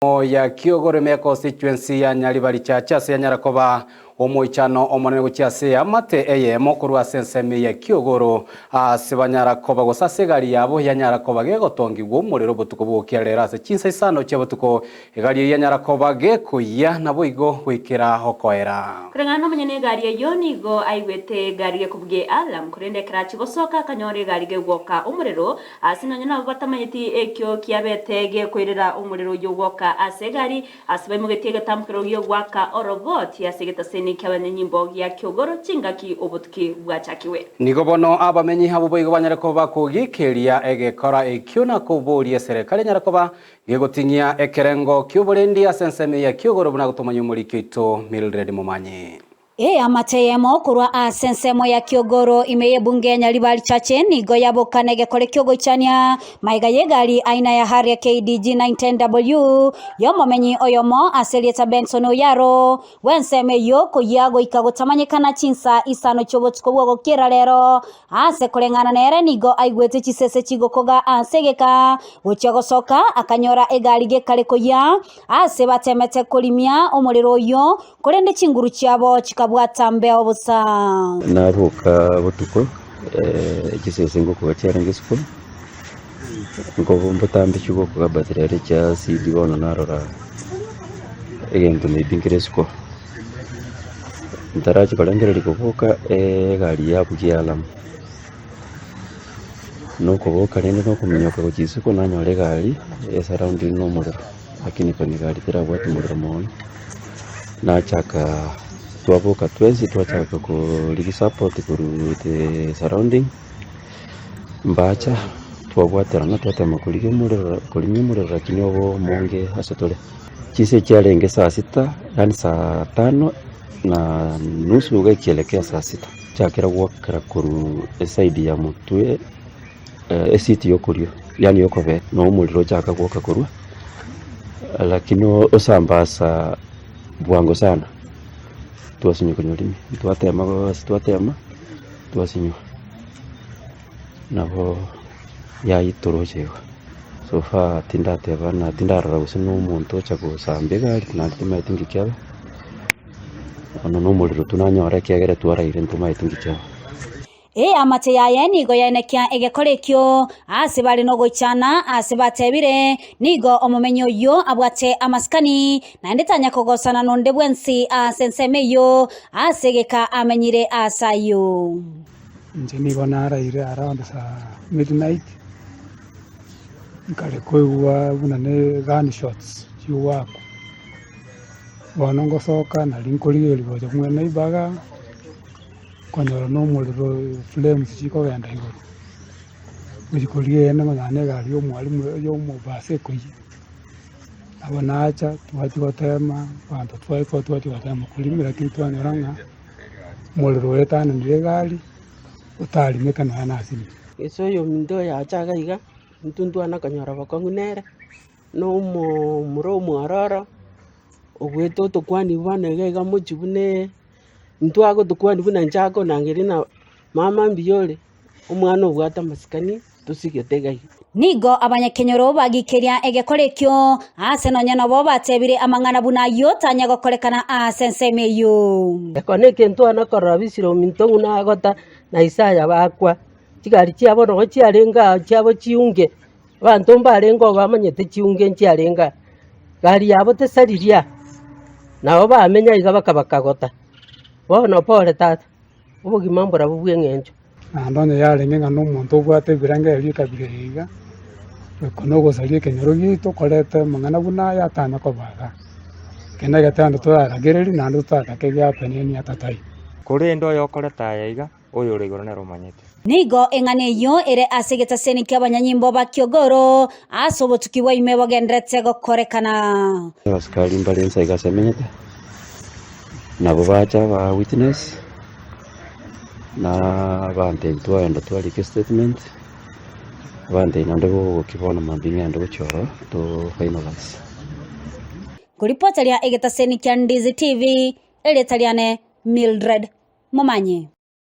ya Kiogoreme constituency ya Nyaribari chase ya Nyarakoba omoichano omonene guchiase amate eye mokuru asenseme ya Kiogoro asiba Nyarakoba gosase Gari yabo ya Nyarakoba gegotongigwo umuriro botuko bwokiarera ase chinsa isano chebotuko Gari ya Nyarakoba gekuya nabo igo gwikira hokoera kurengana munyene Gari yo nigo aigwete Gari gekubwe alam kurende krachi gosoka kanyore Gari gegwoka umuriro asinanya nabo batamanyiti ekyo kiabetege kwirira umuriro yogoka ase Gari asiba mugetiga tamkiro yo gwaka orobot yasegeta seni kyabanyimbo ya Kiogoro chingaki obutuki bwachakiwe nigo bono abamenyi habo boigo Banyarakoba kugikeria egekora ekyuna kuburia serikali Nyarakoba gegotingia ekerengo kyuburendi asenseme ya Kiogoro buna gutomanya muri kito Mildred Mumanyi amateyemo kurwa asensemo ya Kiogoro imeye bunge Nyaribari chache nigo yabokane gekore kyogo chania maiga ye Gari aina ya Harrier KDG 910W yomomenyi oyomo aselieta Benson Oyaro wenseme yo kuyago ikagotamanyikana chinsa isano chobotsko bwogo kira lero ase kurengana nere nigo aigwete chisese chigokoga ansegeka uchagosoka akanyora Gari gekale koya ase batemete kulimia omuliro yo kurende chinguru cyabo bwatambe obusa naruka butuko gisese ngo kubacyara ngisiko ngo mbutambe cyugo kugabatirere cya CD bona narora egento nebingiresko ndaraje kalengere likovuka Gari yabugialam no kuvuka nene no kuminyoka kugisiko nanyore Gari surrounding no muriro lakini kwa Gari tira bwati muriro moyo nachaka tuavuka twezi twachaka ku ligi support kuru the surrounding mbacha twabwaterana twatema kulimya muriro lakini obo monge asotole chise cyarenge saa 6 yani saa 5 na nusu ugakielekea saa 6 chakira gwakira kuru side ya mutwe esiti yokurio yani yokobe no umuriro chaka gwoka kuru lakini osambasa bwango sana tuwasinyo kunyolimi twatema tuwasinyo nabo yayitorojewa sofa tindateba na tindarara gusino umuntu cha gusambe Gari natimaitingi kyawe ono no muliro tunanyora kyagere twaraire ntumaitingi kyawe amate yaye nigo yanekia egekorekyo ase bali no gochana ase batebire nigo omumenyo yo abwate amaskani na ndetanya kogosana nonde bwensi asenseme yo asegeka amenyire asayo nje nigo naraire around midnight nkale koiwa bunane gunshots yuwako wanongo soka na linkoliyo liboje mwene ibaga konyora no muliro flames chiko genda igoro bikoliye ene mangane Gari yo mwalimu yo mubase koyi abona acha twati gotema bantu twati gotema kulimira kitu anyoranga muliro etana ndire Gari utali mekana nasimi eso yo mindo ya acha iga ntuntu anakanyora bakongunere no muro mwarara ogweto to kwani bana gega mujibune ntwago tukwandi buna nchako nangirina mama mbiyole umwana obwata masikani tusigetegai nigo abanyakenyoro bagikeria egekorekyo ase nonyana bo batebire amangana buna yotanya gokorekana asenseme yo ekoneke ntwana korabisiro mintongu na agota na Isaya bakwa Gari cyabo no cyarenga cyabo ciunge bantu mbarengo bamanyete ciunge cyarenga Gari yabo tesariria nabo bamenya iga bakabakagota bona pole tata ubugima mbura bubwengenjo andone yarenge ngano umuntu ubwate biranga yari kabirega konogo saliye kenyoro gito kolete mangana buna yatana ko baga kenda gatando twaragereri nando twatakega peneni atatai kuri ndo yokoreta yaiga uyu rigoro ne romanyete nigo engane yo ere asegeta seni kyabanyanyimbo ba Kiogoro asobotukiwa imebo gendretse gokorekana askari mbalensa igasemenyete nabo bacha ba witness na bande twaenda twalike statement bande nando kibona mambinga ndo choro to finalize kuripota ya egeta seni kya Ndizi TV ele taliane Mildred Mumanyi.